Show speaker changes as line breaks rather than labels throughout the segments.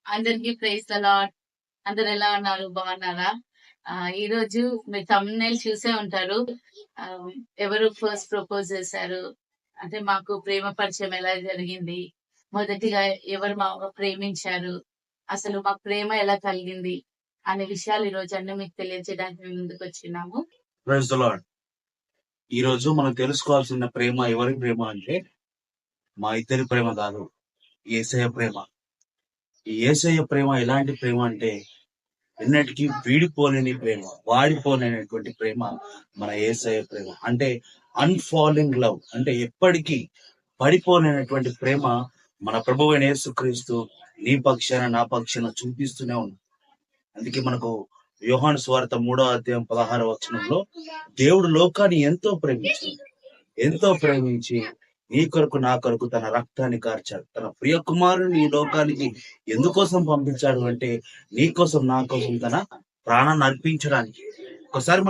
అందరికీ praise the lord. అందరూ ఎలా ఉన్నారు? బాగున్నారా? ఈరోజు మీరు థంబ్‌నెయిల్ చూసే ఉంటారు. ఆహ్, ఎవరు ఫస్ట్ ప్రపోజ్ చేశారు? అంటే మాకు ప్రేమ పరిచయం ఎలా జరిగింది? మొదటిగా ఎవరు ప్రేమించారు? అసలు మాకు ప్రేమ ఎలా కలిగింది? అనే విషయాలు ఈరోజు అన్నీ మీకు తెలియజేయడానికి మేము ముందుకొచ్చున్నాము.
Praise the lord. ఈ రోజు మనం తెలుసుకోవాల్సిన ప్రేమ ఎవరి ప్రేమ అంటే మా ఇద్దరి ప్రేమ కాదు, యేసయ్య ప్రేమ. ఈ యేసయ్య ప్రేమ ఎలాంటి ప్రేమ అంటే ఎన్నటికీ వీడిపోలేని ప్రేమ, వాడిపోలేనటువంటి ప్రేమ మన యేసయ్య ప్రేమ. అంటే అన్‌ఫాలింగ్ లవ్, అంటే ఎప్పటికీ పడిపోలేనటువంటి ప్రేమ మన ప్రభువైన యేసుక్రీస్తు నీ పక్షాన నా పక్షాన చూపిస్తూనే ఉంది. అందుకే మనకు యోహాను సువార్త 3:16 దేవుడు లోకాన్ని ఎంతో ప్రేమించి నీ కొరకు నా కొరకు తన రక్తాన్ని కార్చాడు. తన ప్రియ కుమారుని ఈ లోకానికి ఎందుకోసం పంపించాడు అంటే నీ కోసం నా కోసం తన ప్రాణాన్ని అర్పించడానికి. ఒకసారి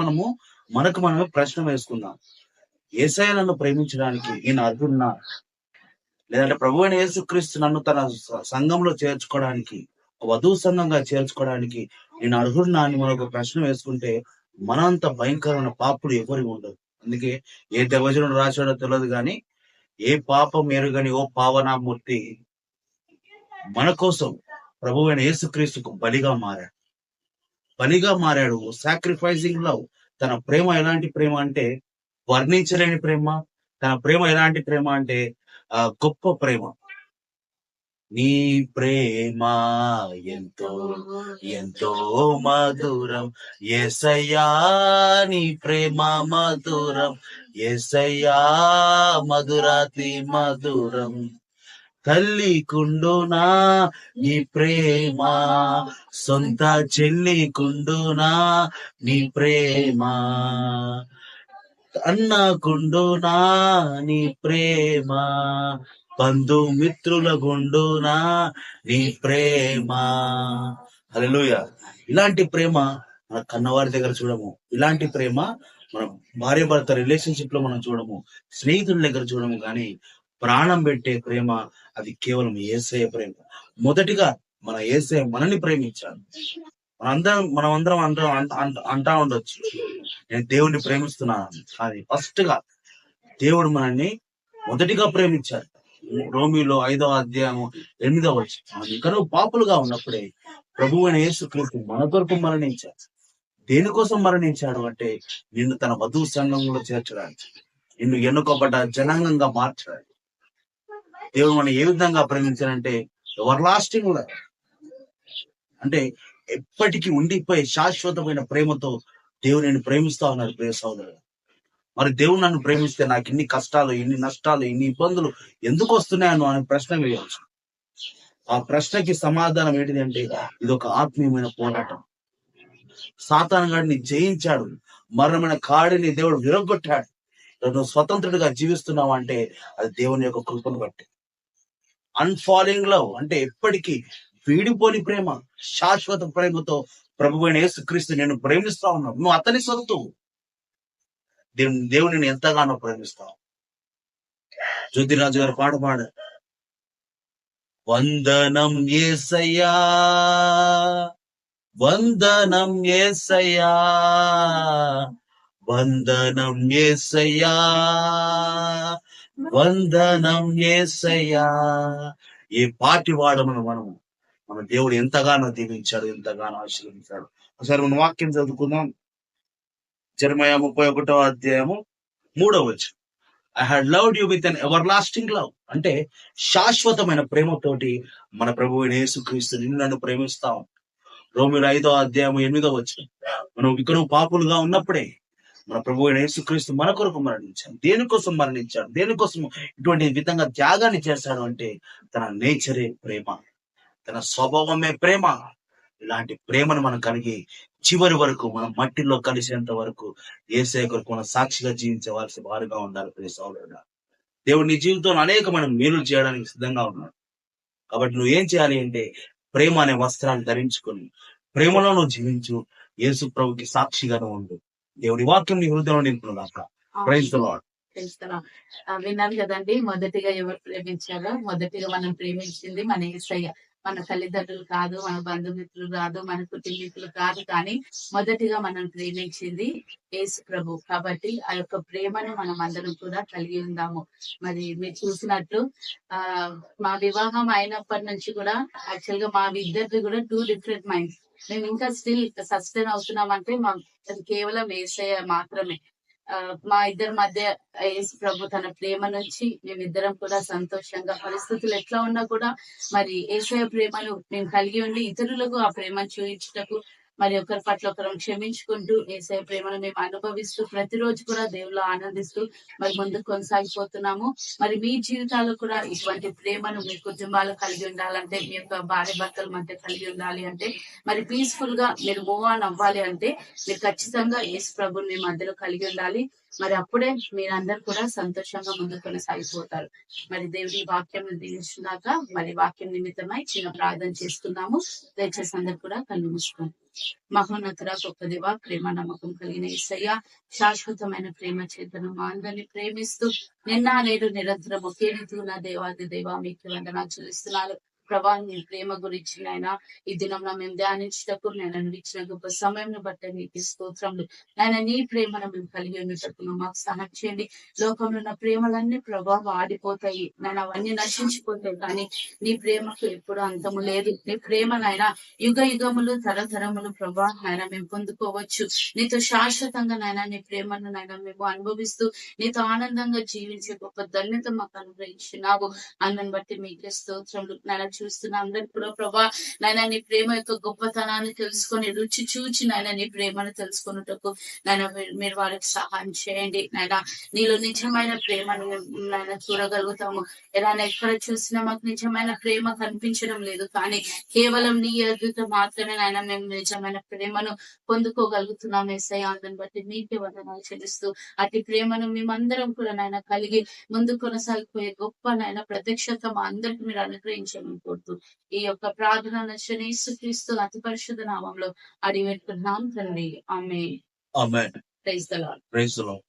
మనము మనకు మనమే ప్రశ్న వేసుకుందాం. యేసయ్య నన్ను ప్రేమించడానికి నేను అర్హున్నా? లేదంటే ప్రభువైన యేసుక్రీస్తు నన్ను తన సంఘంలో చేర్చుకోవడానికి, వధువు సంఘంగా చేర్చుకోవడానికి నేను అర్హుడినా అని మనం ఒక ప్రశ్న వేసుకుంటే మనంత భయంకరమైన పాపుడు ఎవరి ఉండదు. అందుకే ఏ దైవజనుడు రాశాడో తెలియదు కానీ, ఏ పాపం ఎరుగని ఓ పావనామూర్తి మన కోసం ప్రభువైన యేసుక్రీస్తుకు బలిగా మారాడు. Sacrificing love. తన ప్రేమ ఎలాంటి ప్రేమ అంటే వర్ణించలేని ప్రేమ. తన ప్రేమ ఎలాంటి ప్రేమ అంటే గొప్ప ప్రేమ. నీ ప్రేమ ఎంతో ఎంతో మధురం యేసయ్యా, నీ ప్రేమ మధురం యేసయ్యా, మధురాతి మధురం. తల్లి కుండునా నీ ప్రేమ, సొంత చెల్లి కుండునా నీ ప్రేమ, అన్న కుండునా నీ ప్రేమ, బంధుమిత్రుల గుండునా నీ ప్రేమ. హల్లెలూయా. ఇలాంటి ప్రేమ మన కన్నవారి దగ్గర చూడము. ఇలాంటి ప్రేమ మన భార్య భర్త రిలేషన్షిప్ లో మనం చూడము, స్నేహితుల దగ్గర చూడము. కానీ ప్రాణం పెట్టే ప్రేమ అది కేవలం యేసయ్య ప్రేమ. మొదటిగా మన యేసయ్య మనల్ని ప్రేమించాడు. మనమందరం అంటా ఉండొచ్చు, నేను దేవుణ్ణి ప్రేమిస్తున్నాను. కానీ ఫస్ట్ గా దేవుడు మనల్ని మొదటిగా ప్రేమించాడు. రోమిలో 5:8 ఇక్కడ పాపులుగా ఉన్నప్పుడే ప్రభువైన యేసుక్రీస్తు మన కొరకు మరణించాడు. దేనికోసం మరణించాడు అంటే నిన్ను తన వధువు సంఘంలో చేర్చడానికి, నిన్ను ఎన్నుకోబడ్డ జనాంగంగా మార్చడానికి. దేవుడు మనం ఏ విధంగా ప్రేమించాడంటే ఎవర్ లాస్టింగ్, అంటే ఎప్పటికీ ఉండిపోయే శాశ్వతమైన ప్రేమతో దేవుడు నేను ప్రేమిస్తా ఉన్నాడు. ప్రియ సోదరుడు, మరి దేవుడు నన్ను ప్రేమిస్తే నాకు ఇన్ని కష్టాలు, ఇన్ని నష్టాలు, ఇన్ని ఇబ్బందులు ఎందుకు వస్తున్నాయను అని ప్రశ్న వేయవచ్చు. ఆ ప్రశ్నకి సమాధానం ఏంటిది అంటే ఇది ఒక ఆత్మీయమైన పోరాటం. సాతాను గాడిని జయించాడు, మరణమైన కాడిని దేవుడు విరగొట్టాడు. నువ్వు స్వతంత్రుడిగా జీవిస్తున్నావు అంటే అది దేవుని యొక్క కృపను బట్టి. అన్ఫాలింగ్ లవ్ అంటే ఎప్పటికీ వీడిపోని ప్రేమ, శాశ్వత ప్రేమతో ప్రభువైన యేసుక్రీస్తు నేను ప్రేమిస్తా ఉన్నావు. నువ్వు అతని సొత్తు. దేవుని ఎంతగానో ప్రేమిస్తావు. జ్యోతిరాజు గారు పాట పాడారు, వందనం యేసయ్యా, వందనం యేసయ్యా, వందనం యేసయ్యా, వందనం యేసయ్యా. ఏ పాటి వాడమని మన దేవుడు ఎంతగానో దీవించాడు, ఎంతగానో ఆశీర్వదించాడు. ఒకసారి మన వాక్యం చదువుకుందాం. Jeremiah 31:3. I had loved you with an everlasting. అంటే శాశ్వతమైన ప్రేమతోటి మన ప్రభువైన యేసుక్రీస్తు నిన్ను నన్ను ప్రేమిస్తాం. రోమిలో 5:8 మనం ఇక్కడ పాపులుగా ఉన్నప్పుడే మన ప్రభువైన యేసుక్రీస్తు మన కొరకు మరణించాడు. దేనికోసం మరణించాడు, దేనికోసం ఇటువంటి విధంగా త్యాగాన్ని చేశాడు అంటే తన నేచరే ప్రేమ, తన స్వభావమే ప్రేమ. ఇలాంటి ప్రేమను మనం కలిగి చివరి వరకు మనం మట్టిలో కలిసేంత వరకు యేసయ్య కొరకు మనం సాక్షిగా జీవించవలసి వారుగా ఉండాలి. ప్రియ సోదరుడా, దేవుడు నీ జీవితంలో అనేకమైన మేలు చేయడానికి సిద్ధంగా ఉన్నాడు. కాబట్టి నువ్వు ఏం చేయాలి అంటే ప్రేమ అనే వస్త్రాన్ని ధరించుకొని ప్రేమలో నువ్వు జీవించు. యేసు ప్రభుకి సాక్షిగానే ఉండు. దేవుడి వాక్యం నీ హృదయంలో నింపునుగాక. Praise the lord.
విన్నారు కదండి. మొదటిగా ఎవరు ప్రేమించారో, మొదటిగా మనం ప్రేమించింది మన యేసయ్య. మన తల్లిదండ్రులు కాదు, మన బంధుమిత్రులు కాదు, మన కుటుంబీకులు కాదు, కానీ మొదటిగా మనం ప్రేమించింది యేసు ప్రభు. కాబట్టి ఆ యొక్క ప్రేమను మనం అందరం కూడా కలిగి ఉందాము. మరి మీరు చూసినట్లు మా వివాహం అయినప్పటి నుంచి కూడా యాక్చువల్ గా మా ఇద్దరిది కూడా 2 డిఫరెంట్ మైండ్స్. మేము ఇంకా స్టిల్ సస్టైన్ అవుతున్నాం అంటే అది కేవలం యేసయ్య మాత్రమే. మా ఇద్దరి మధ్య యేసు ప్రభు తన ప్రేమ నుంచి మేమిద్దరం కూడా సంతోషంగా, పరిస్థితులు ఎట్లా ఉన్నా కూడా మరి యేసయ్య ప్రేమను మేము కలిగి ఉండి ఇతరులకు ఆ ప్రేమను చూయించుటకు, మరి ఒకరి పట్ల ఒకరం క్షమించుకుంటూ యేసయ్య ప్రేమను మేము అనుభవిస్తూ ప్రతిరోజు కూడా దేవుల్లో ఆనందిస్తూ మరి ముందుకు కొనసాగిపోతున్నాము. మరి మీ జీవితాల్లో కూడా ఇటువంటి ప్రేమను మీ కుటుంబాలు కలిగి ఉండాలంటే, మీ యొక్క భార్య భర్తల మధ్య కలిగి ఉండాలి అంటే, మరి పీస్ఫుల్ గా మీరు మూవ్ ఆన్ అవ్వాలి అంటే మీరు ఖచ్చితంగా యేసు ప్రభుని మీ మధ్యలో కలిగి ఉండాలి. మరి అప్పుడే మీరందరూ కూడా సంతోషంగా ముందుకు కొనసాగిపోతారు. మరి దేవుడి వాక్యం దీవించుగాక. మరి వాక్యం నిమిత్తమై చిన్న ప్రార్థన చేసుకుందాము. దయచేసి అందరూ కూడా కళ్ళు మూసుకోండి. మహోన్నతుడ, గొప్ప దేవ, ప్రేమ నమ్మకం కలిగిన యేసయ్య, శాశ్వతమైన ప్రేమ చేతను మా అందరిని ప్రేమిస్తూ నిన్న నేడు నిరంతరం ఒకే రీతి ఉన్న దేవాది దేవ, మీకు వందనాలు చెల్లిస్తున్నాను. ప్రభా, నీ ప్రేమ గురించి నాయన ఈ దినం మేము ధ్యానించటకు నేను ఇచ్చిన గొప్ప సమయం బట్టి నీకు స్తోత్రములు. నాయన నీ ప్రేమను మేము కలిగి ఉన్నటకు మాకు సహాయం చేయండి. లోకంలో ఉన్న ప్రేమలన్నీ ప్రభా ఆడిపోతాయి నాయన, అవన్నీ నశించిపోతాయి, కానీ నీ ప్రేమకు ఎప్పుడు అంతము లేదు. నీ ప్రేమ నాయన యుగ యుగములు తరతరములు ప్రభా నాయన మేము పొందుకోవచ్చు. నీతో శాశ్వతంగా నాయన నీ ప్రేమను నాయన మేము అనుభవిస్తూ నీతో ఆనందంగా జీవించే గొప్ప ధన్యత మాకు అనుగ్రహించినావు. అందరిని బట్టి మీకే స్తోత్రములు. నాయన చూస్తున్న అందరికి కూడా ప్రభా నాయన నీ ప్రేమ యొక్క గొప్పతనాన్ని తెలుసుకొని రుచి చూచి నాయన నీ ప్రేమను తెలుసుకున్నటకు నాయన మీరు వారికి సహాయం చేయండి. నాయన నీలో నిజమైన ప్రేమను నాయన చూడగలుగుతాము. ఎలా ఎక్కడ చూసినా మాకు నిజమైన ప్రేమ కనిపించడం లేదు, కానీ కేవలం నీ ఎదుట మాత్రమే నాయన మేము నిజమైన ప్రేమను పొందుకోగలుగుతున్నాం. యేసయ్య, అందరిని బట్టి నీకే వందనాలు చెల్లిస్తూ అటు ప్రేమను మేమందరం కూడా నాయన కలిగి ముందు కొనసాగిపోయే గొప్ప నాయన ప్రత్యక్షత మా అందరికి మీరు అనుగ్రహించమని కోరుతూ ఈ యొక్క ప్రార్థన యేసుక్రీస్తు అతి పరిశుద్ధ నామంలో అడిగి పెట్టుకున్నాం తండ్రి. Amen.
Amen.
Praise the Lord.
Praise the lord.